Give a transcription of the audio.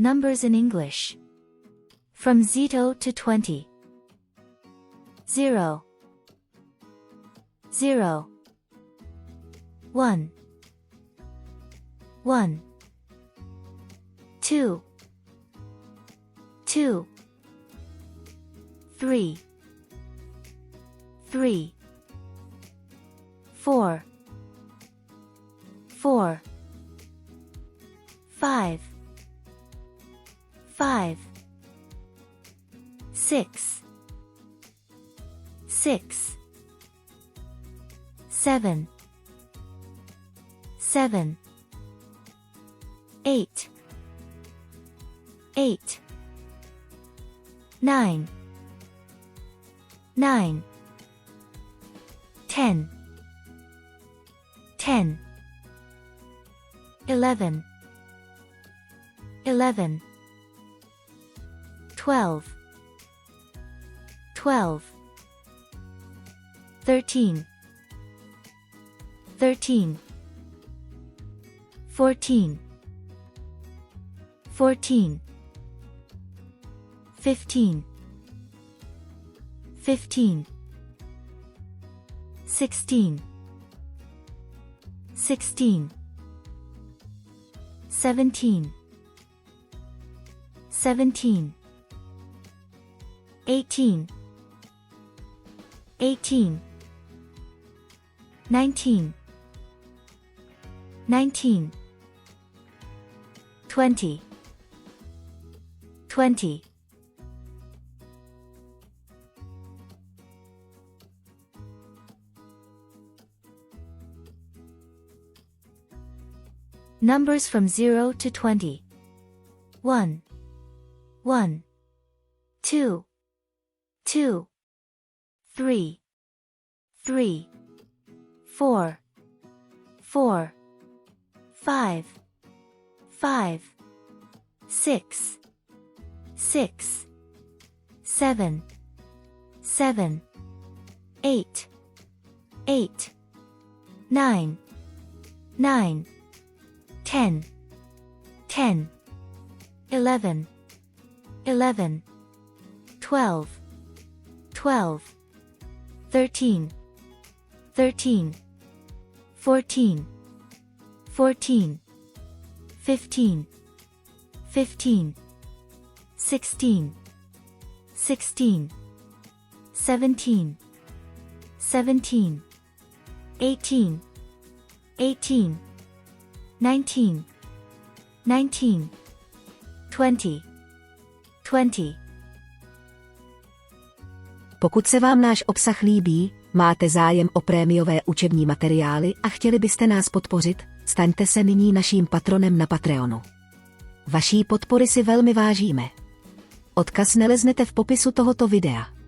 Numbers in English. From 0 to 20. 0, 0, 1, 1, 2, 2, 3, 3, 4, 4, 5, 5, 6, 6, 7, 7, 8, 8, 9, 9, 10, 10, 11, 11, 12, 12, 13, 13, 14, 14, 15, 15, 16, 16, 17, 17, 18, 18, 19, 19, 20, 20. Numbers from 0 to 20. 1, 1, 2, 2, 3, 3, 4, 4, 5, 5, 6, 6, 7, 7, 8, 8, 9, 9, 10, 10, 11, 11, 12, 12, 13, 13, 14, 14, 15, 15, 16, 16, 17, 17, 18, 18, 19, 19, 20, 20. Pokud se vám náš obsah líbí, máte zájem o prémiové učební materiály a chtěli byste nás podpořit, staňte se nyní naším patronem na Patreonu. Vaší podpory si velmi vážíme. Odkaz naleznete v popisu tohoto videa.